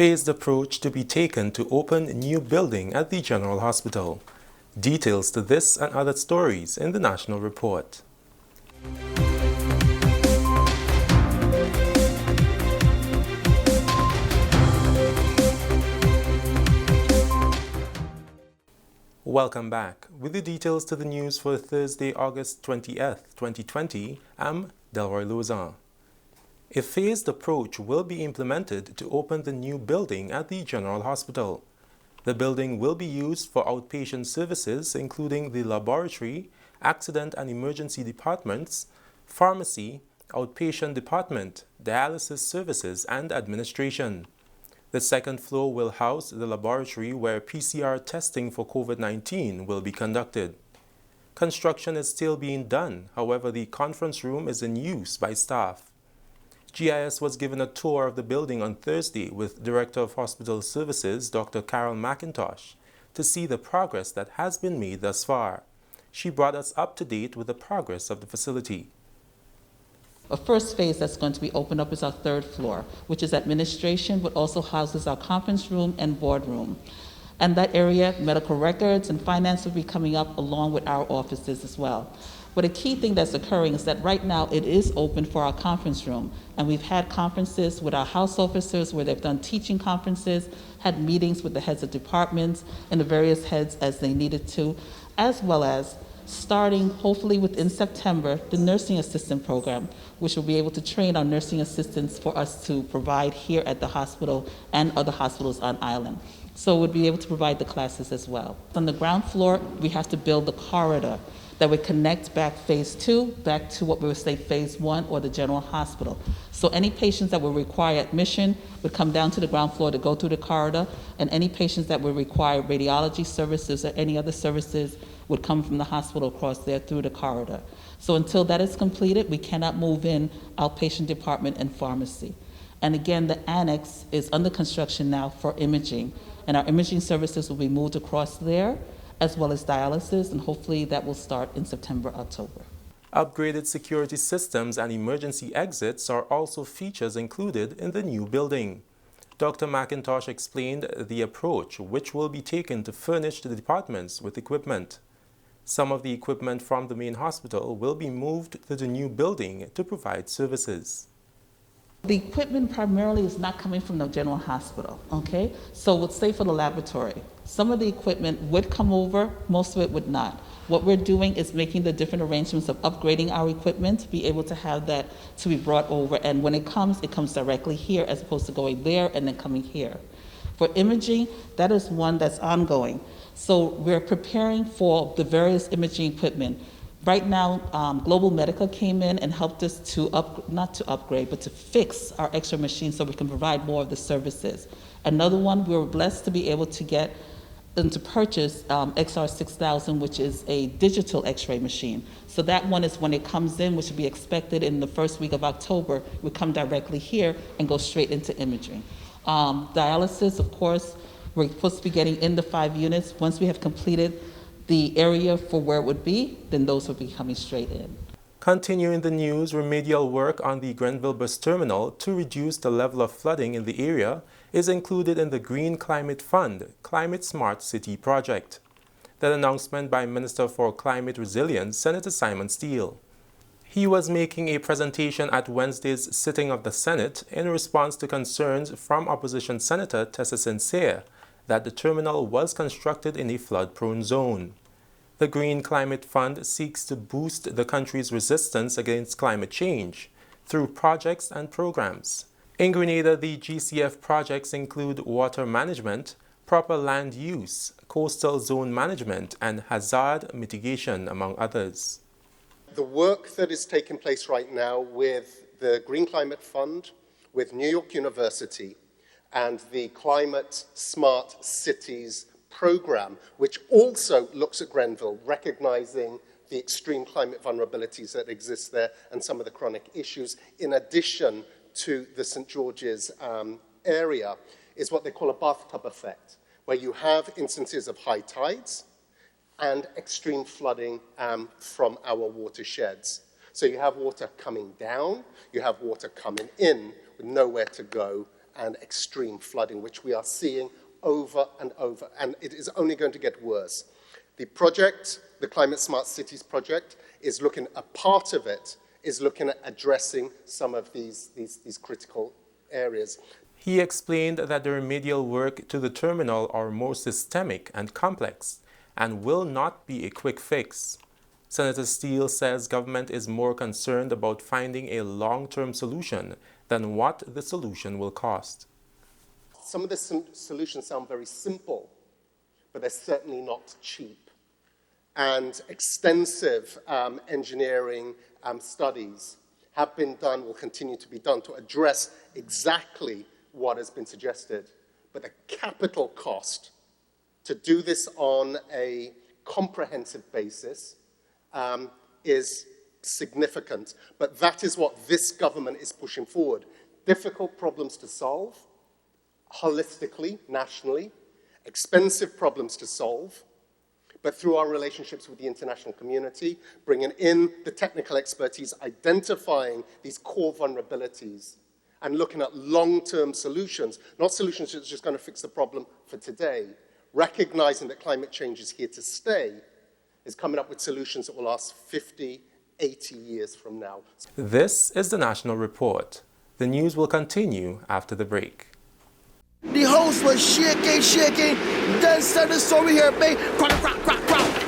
phased approach to be taken to open new building at the General Hospital. Details to this and other stories in the National Report. Welcome back. With the details to the news for Thursday, August 20th, 2020, I'm Delroy Lozan. A phased approach will be implemented to open the new building at the General Hospital. The building will be used for outpatient services including the laboratory, accident and emergency departments, pharmacy, outpatient department, dialysis services, and administration. The second floor will house the laboratory where PCR testing for COVID-19 will be conducted. Construction is still being done, however, the conference room is in use by staff. GIS was given a tour of the building on Thursday with Director of Hospital Services, Dr. Carol McIntosh, to see the progress that has been made thus far. She brought us up to date with the progress of the facility. A first phase that's going to be opened up is our third floor, which is administration, but also houses our conference room and boardroom. And that area, medical records and finance will be coming up along with our offices as well. But a key thing that's occurring is that right now it is open for our conference room. And we've had conferences with our house officers where they've done teaching conferences, had meetings with the heads of departments and the various heads as they needed to, as well as starting hopefully within September, the nursing assistant program, which will be able to train our nursing assistants for us to provide here at the hospital and other hospitals on island. So we'll be able to provide the classes as well. On the ground floor, we have to build the corridor that would connect back phase 2, back to what we would say phase 1 or the general hospital. So any patients that would require admission would come down to the ground floor to go through the corridor, and any patients that would require radiology services or any other services would come from the hospital across there through the corridor. So until that is completed, we cannot move in outpatient department and pharmacy. And again, the annex is under construction now for imaging, and our imaging services will be moved across there, as well as dialysis, and hopefully that will start in September, October. Upgraded security systems and emergency exits are also features included in the new building. Dr. McIntosh explained the approach which will be taken to furnish the departments with equipment. Some of the equipment from the main hospital will be moved to the new building to provide services. The equipment primarily is not coming from the general hospital, okay? So let's say for the laboratory, some of the equipment would come over, most of it would not. What we're doing is making the different arrangements of upgrading our equipment to be able to have that to be brought over, and when it comes directly here as opposed to going there and then coming here. For imaging, that is one that's ongoing. So we're preparing for the various imaging equipment. Right now, Global Medica came in and helped us to not to upgrade, but to fix our X-ray machine so we can provide more of the services. Another one, we were blessed to be able to get and to purchase XR6000, which is a digital X-ray machine. So that one is when it comes in, which will be expected in the first week of October, we come directly here and go straight into imaging. Dialysis, of course, we're supposed to be getting in the 5 units. Once we have completed the area for where it would be, then those will be coming straight in. Continuing the news, remedial work on the Grenville bus terminal to reduce the level of flooding in the area is included in the Green Climate Fund Climate Smart City project. That announcement by Minister for Climate Resilience, Senator Simon Steele. He was making a presentation at Wednesday's sitting of the Senate in response to concerns from opposition Senator Tessa Sincere that the terminal was constructed in a flood-prone zone. The Green Climate Fund seeks to boost the country's resistance against climate change through projects and programs. In Grenada, the GCF projects include water management, proper land use, coastal zone management, and hazard mitigation, among others. The work that is taking place right now with the Green Climate Fund, with New York University, and the Climate Smart Cities program, which also looks at Grenville, recognizing the extreme climate vulnerabilities that exist there and some of the chronic issues, in addition to the St. George's area, is what they call a bathtub effect, where you have instances of high tides and extreme flooding from our watersheds. So you have water coming down, you have water coming in with nowhere to go, and extreme flooding, which we are seeing over and over, and it is only going to get worse. The project, the Climate Smart Cities project, is looking, a part of it is looking at addressing some of these critical areas. He explained that the remedial work to the terminal are more systemic and complex and will not be a quick fix. Senator Steele says government is more concerned about finding a long-term solution than what the solution will cost. Some of the solutions sound very simple, but they're certainly not cheap. And extensive engineering studies have been done, will continue to be done to address exactly what has been suggested. But the capital cost to do this on a comprehensive basis is significant. But that is what this government is pushing forward. Difficult problems to solve, holistically, nationally, expensive problems to solve, but through our relationships with the international community, bringing in the technical expertise, identifying these core vulnerabilities, and looking at long-term solutions, not solutions that's just going to fix the problem for today, recognizing that climate change is here to stay, is coming up with solutions that will last 50, 80 years from now. This is the National Report. The news will continue after the break. The house was shaking. Then started the story here, bang, crack,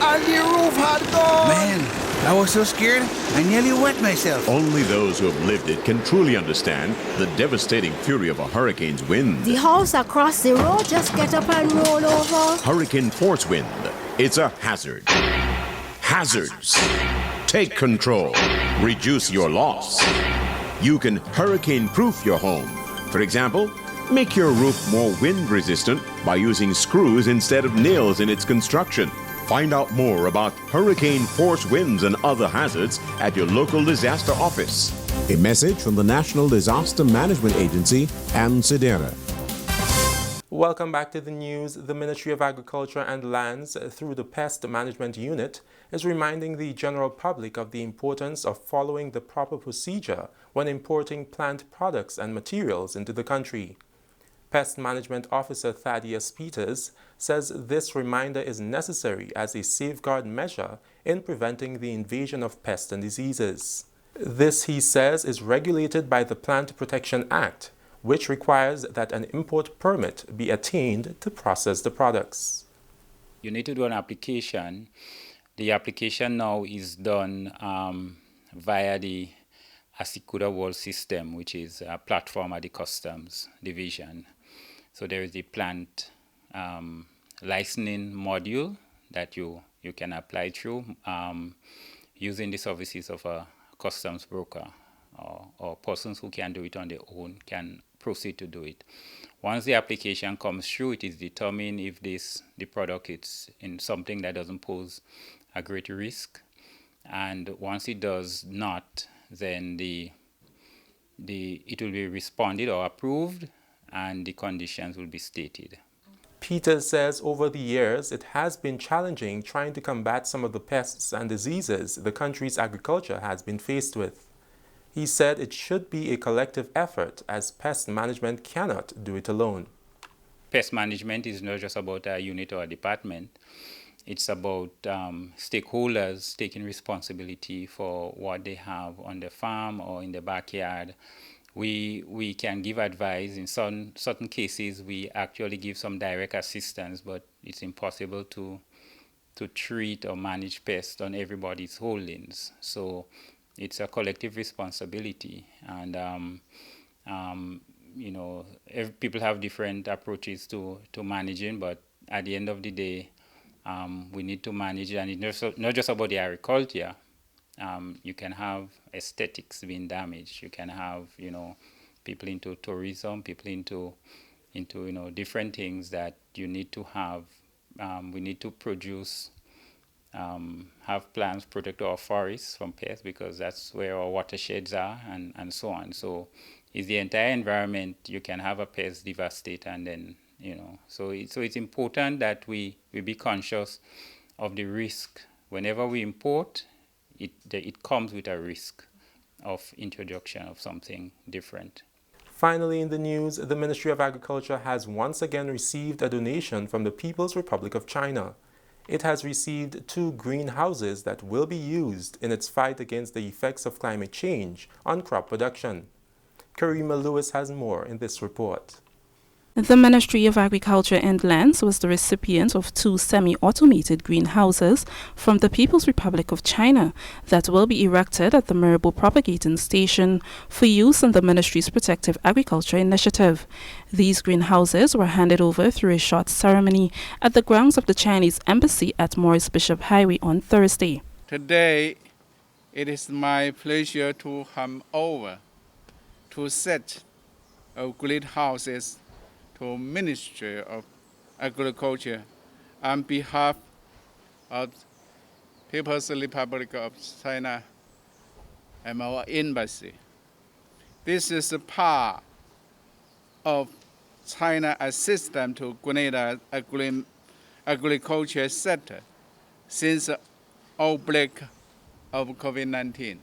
and the roof had gone. Man, I was so scared, I nearly wet myself. Only those who have lived it can truly understand the devastating fury of a hurricane's wind. The house across the road just get up and roll over. Hurricane force wind. It's a hazard. Hazards. Take control. Reduce your loss. You can hurricane-proof your home. For example, make your roof more wind-resistant by using screws instead of nails in its construction. Find out more about hurricane force winds and other hazards at your local disaster office. A message from the National Disaster Management Agency and SEDERA. Welcome back to the news. The Ministry of Agriculture and Lands, through the Pest Management Unit, is reminding the general public of the importance of following the proper procedure when importing plant products and materials into the country. Pest Management Officer Thaddeus Peters says this reminder is necessary as a safeguard measure in preventing the invasion of pests and diseases. This, he says, is regulated by the Plant Protection Act, which requires that an import permit be attained to process the products. You need to do an application. The application now is done via the Asikuda World System, which is a platform at the Customs Division. So there is the plant licensing module that you can apply through using the services of a customs broker or persons who can do it on their own can proceed to do it. Once the application comes through, it is determined if the product is in something that doesn't pose a great risk, and once it does not, then it will be responded or approved, and the conditions will be stated. Peters says over the years it has been challenging trying to combat some of the pests and diseases the country's agriculture has been faced with. He said it should be a collective effort as pest management cannot do it alone. Pest management is not just about a unit or a department. It's about stakeholders taking responsibility for what they have on the farm or in the backyard. We can give advice. In certain cases, we actually give some direct assistance, but it's impossible to treat or manage pests on everybody's holdings. So it's a collective responsibility, and people have different approaches to managing, but at the end of the day, we need to manage it, and it's not just about the agriculture. You can have aesthetics being damaged. You can have people into tourism, people into different things that you need to have. We need to produce. Have plans to protect our forests from pests because that's where our watersheds are and so on. So it's the entire environment. You can have a pest devastate and then, So it's important that we be conscious of the risk. Whenever we import, it comes with a risk of introduction of something different. Finally, in the news, the Ministry of Agriculture has once again received a donation from the People's Republic of China. It has received 2 greenhouses that will be used in its fight against the effects of climate change on crop production. Karima Lewis has more in this report. The Ministry of Agriculture and Lands was the recipient of 2 semi-automated greenhouses from the People's Republic of China that will be erected at the Maribo Propagating Station for use in the Ministry's Protective Agriculture Initiative. These greenhouses were handed over through a short ceremony at the grounds of the Chinese Embassy at Morris Bishop Highway on Thursday. Today, it is my pleasure to hand over 2 sets of greenhouses to Ministry of Agriculture on behalf of People's Republic of China and our embassy. This is a part of China's assistance to Grenville agriculture sector since the outbreak of COVID-19.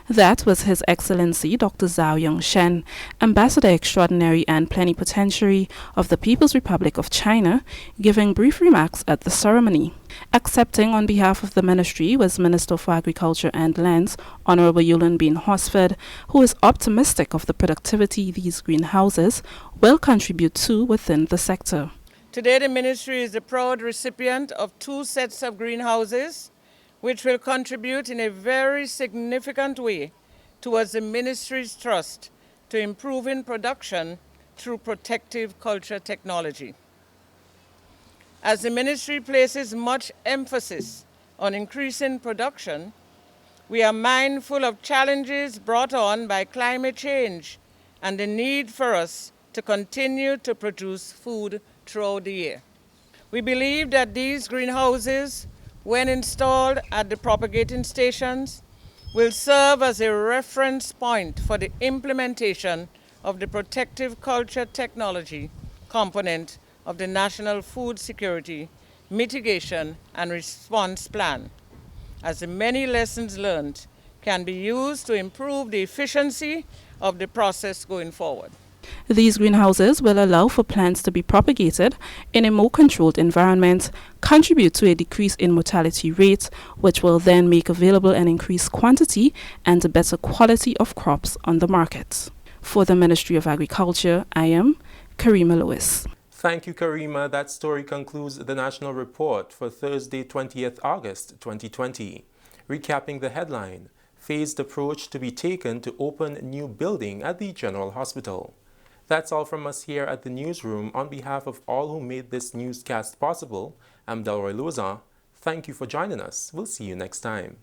That was His Excellency Dr. Zhao Yongshen, Ambassador Extraordinary and Plenipotentiary of the People's Republic of China, giving brief remarks at the ceremony. Accepting on behalf of the ministry was Minister for Agriculture and Lands, Honorable Yulin Bean Horsford, who is optimistic of the productivity these greenhouses will contribute to within the sector. Today the ministry is the proud recipient of 2 sets of greenhouses which will contribute in a very significant way towards the ministry's thrust to improving production through protective culture technology. As the ministry places much emphasis on increasing production, we are mindful of challenges brought on by climate change and the need for us to continue to produce food throughout the year. We believe that these greenhouses, when installed at the propagating stations, will serve as a reference point for the implementation of the protective culture technology component of the National Food Security Mitigation and Response Plan, as the many lessons learned can be used to improve the efficiency of the process going forward. These greenhouses will allow for plants to be propagated in a more controlled environment, contribute to a decrease in mortality rates, which will then make available an increased quantity and a better quality of crops on the market. For the Ministry of Agriculture, I am Karima Lewis. Thank you, Karima. That story concludes the National Report for Thursday, 20th August 2020. Recapping the headline: phased approach to be taken to open new building at the General Hospital. That's all from us here at the newsroom. On behalf of all who made this newscast possible, I'm Delroy Lozan. Thank you for joining us. We'll see you next time.